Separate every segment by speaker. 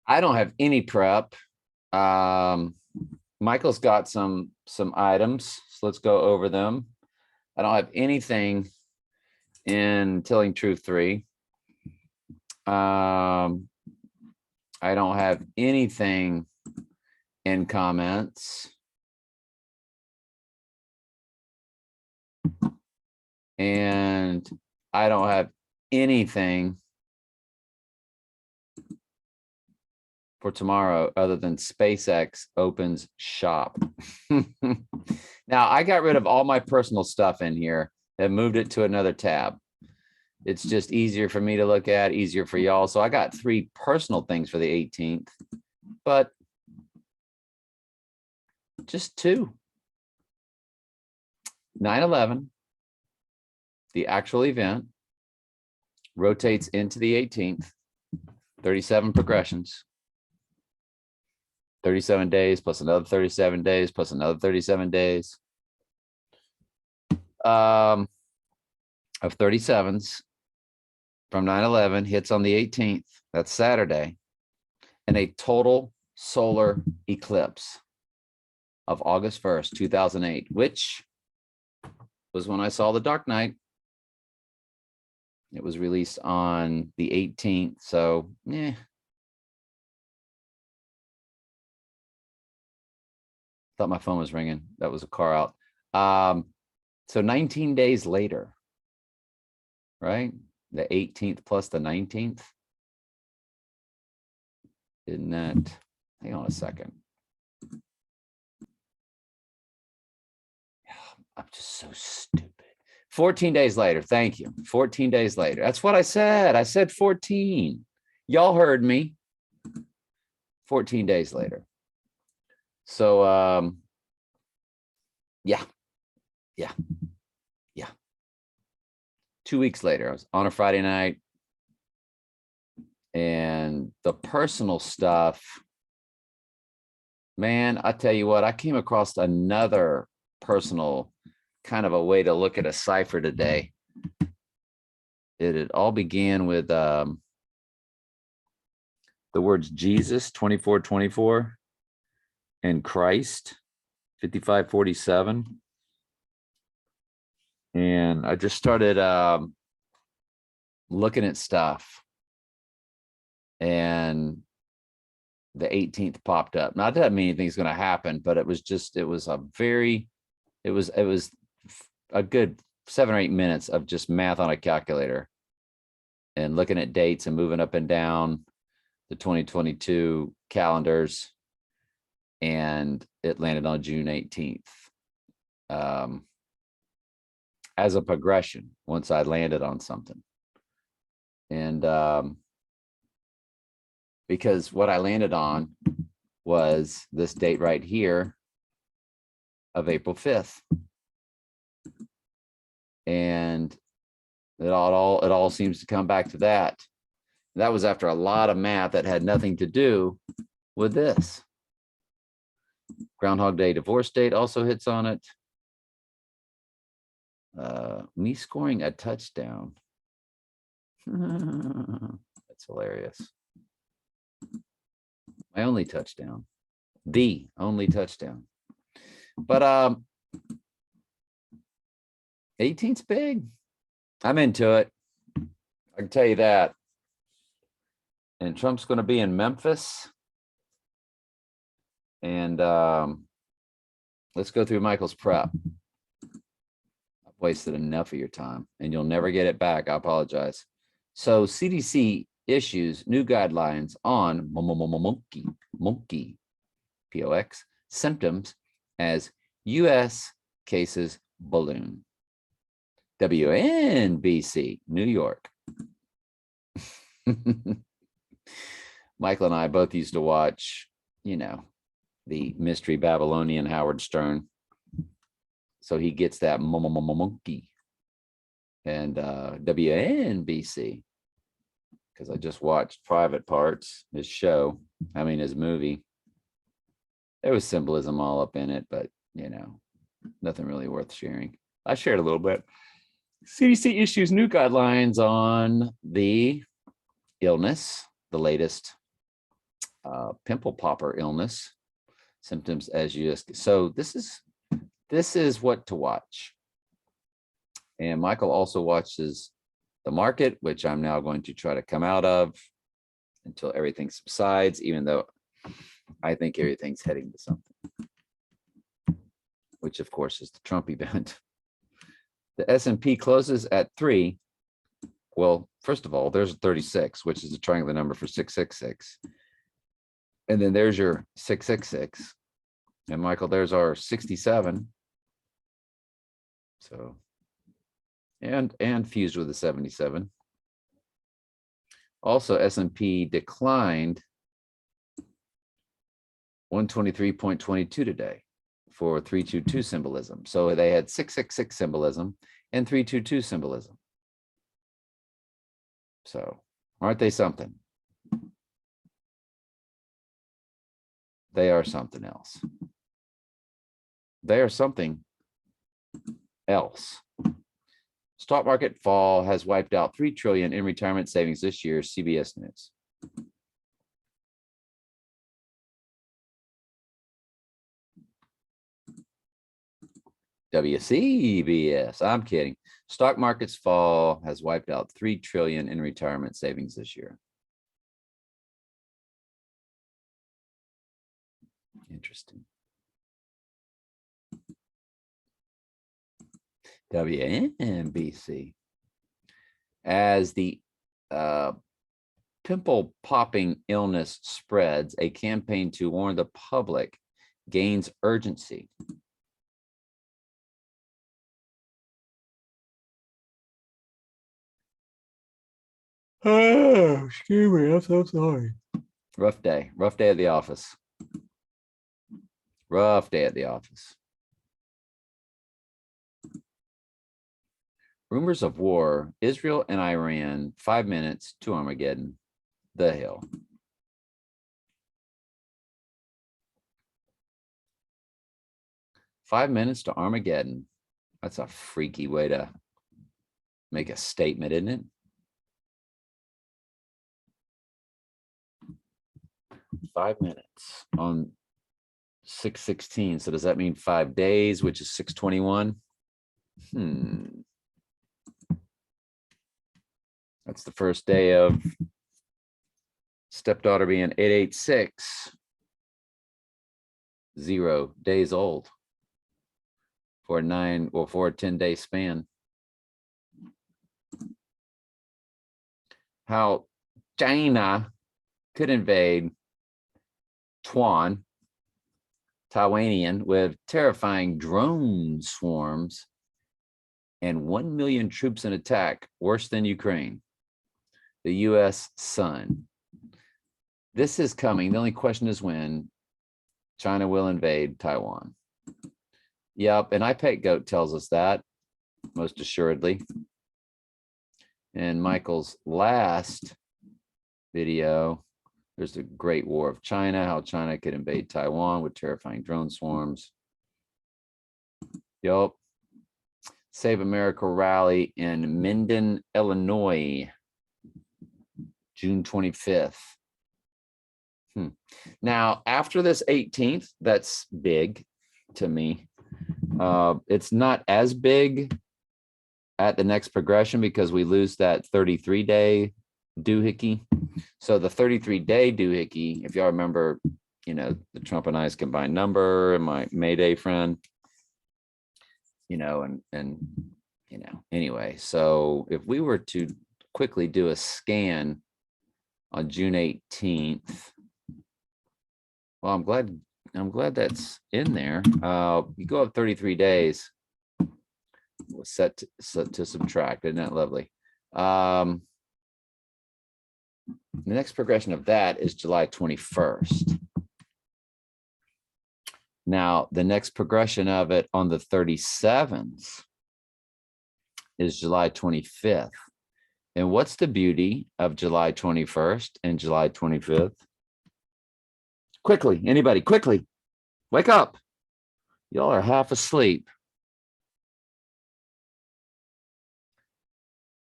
Speaker 1: I don't have any prep. Michael's got some items, so let's go over them. I don't have anything in Telling Truth 3. I don't have anything in comments. And I don't have anything for tomorrow other than SpaceX opens shop. Now, I got rid of all my personal stuff in here and moved it to another tab. It's just easier for me to look at, easier for y'all. So I got 3 personal things for the 18th, but just 2. 9/11, the actual event, rotates into the 18th, 37 progressions. 37 days plus another 37 days plus another 37 days of 37s from 9/11 hits on the 18th. That's Saturday. And a total solar eclipse of August 1st, 2008, which was when I saw The Dark Knight. It was released on the 18th. So, thought my phone was ringing. That was a car out. So 19 days later, right? The 18th plus the 19th. Isn't that? Hang on a second. I'm just so stupid. 14 days later. Thank you. 14 days later. That's what I said. I said 14. Y'all heard me. 14 days later. So, yeah. 2 weeks later, I was on a Friday night, and the personal stuff, man, I tell you what, I came across another personal kind of a way to look at a cipher today. It all began with the words Jesus, 2424, and Christ, 5547. And I just started looking at stuff, and the 18th popped up. Not that mean anything's going to happen, but it was a good 7 or 8 minutes of just math on a calculator and looking at dates and moving up and down the 2022 calendars. And it landed on June 18th. As a progression, once I landed on something. And because what I landed on was this date right here of April 5th. And it all seems to come back to that. That was after a lot of math that had nothing to do with this. Groundhog Day divorce date also hits on it. Me scoring a touchdown. That's hilarious. My only touchdown. The only touchdown. But 18's big. I'm into it. I can tell you that. And Trump's going to be in Memphis. And let's go through Michael's prep. I've wasted enough of your time, and you'll never get it back. I apologize. So CDC issues new guidelines on monkey POX symptoms as U.S. cases balloon. WNBC, New York. Michael and I both used to watch, the Mystery Babylonian Howard Stern. So he gets that monkey. And WNBC, because I just watched Private Parts, his movie. There was symbolism all up in it, but, nothing really worth sharing. I shared a little bit. CDC issues new guidelines on the illness, the latest pimple popper illness symptoms as you just. So this is what to watch. And Michael also watches the market, which I'm now going to try to come out of until everything subsides, even though I think everything's heading to something, which of course is the Trump event. The S&P closes at 3. Well, first of all, there's 36, which is a triangular number for 666. And then there's your 666. And Michael, there's our 67. So, and fused with the 77. Also, S&P declined 123.22 today for 322 symbolism. So they had 666 symbolism and 322 symbolism. So aren't they something? They are something else. They are something else. Stock market fall has wiped out $3 trillion in retirement savings this year, CBS News. WCBS, I'm kidding. Stock market's fall has wiped out $3 trillion in retirement savings this year. Interesting. WNBC. As the pimple popping illness spreads, a campaign to warn the public gains urgency. Oh, excuse me, I'm so sorry. Rough day at the office. Rough day at the office. Rumors of war, Israel and Iran, 5 minutes to Armageddon, the hill. "5 minutes to Armageddon." That's a freaky way to make a statement, isn't it? 5 minutes on 6/16. So does that mean 5 days, which is 6/21? That's the first day of stepdaughter being 886. 0 days old for a 10-day span. How China could invade Taiwanian with terrifying drone swarms and 1 million troops in attack, worse than Ukraine. The U.S. Sun. This is coming. The only question is when. China will invade Taiwan. Yep, and iPet Goat tells us that, most assuredly. And Michael's last video, there's the Great War of China, how China could invade Taiwan with terrifying drone swarms. Yep. Save America rally in Minden, Illinois, June 25th. Now, after this 18th, that's big to me. It's not as big at the next progression because we lose that 33-day doohickey. So the 33-day doohickey, if y'all remember, the Trump and I's combined number and my Mayday friend, anyway. So if we were to quickly do a scan on June 18th, well, I'm glad that's in there. You go up 33 days. We'll set to subtract. Isn't that lovely? The next progression of that is July 21st. Now, the next progression of it on the 37th is July 25th. And what's the beauty of July 21st and July 25th? Quickly, anybody, quickly, wake up. Y'all are half asleep.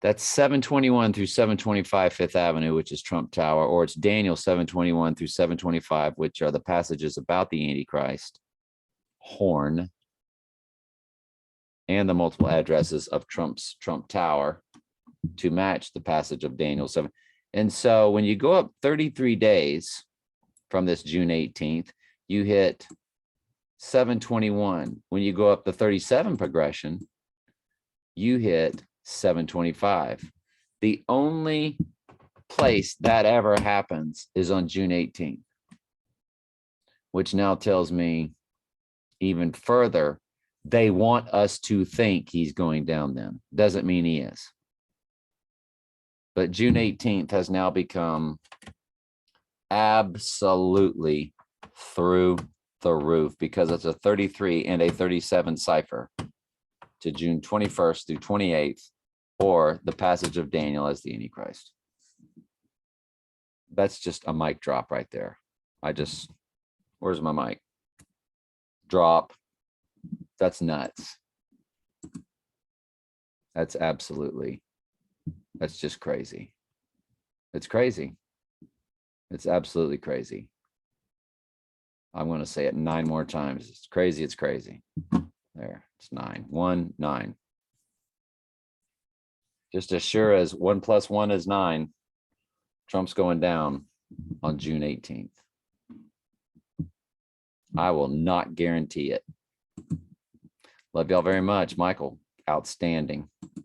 Speaker 1: That's 721 through 725 Fifth Avenue, which is Trump Tower, or it's Daniel 721 through 725, which are the passages about the Antichrist, horn, and the multiple addresses of Trump Tower to match the passage of Daniel 7. And so when you go up 33 days from this June 18th, you hit 721. When you go up the 37 progression, you hit 725. The only place that ever happens is on June 18th, which now tells me even further, they want us to think he's going down then. Doesn't mean he is. But June 18th has now become absolutely through the roof because it's a 33 and a 37 cipher to June 21st through 28th, or the passage of Daniel as the Antichrist. That's just a mic drop right there. Where's my mic? Drop. That's nuts. That's just crazy. It's crazy. It's absolutely crazy. I'm going to say it 9 more times. It's crazy. It's crazy. There, it's 9. 1, 9. Just as sure as 1 + 1 is 9, Trump's going down on June 18th. I will not guarantee it. Love y'all very much. Michael, outstanding.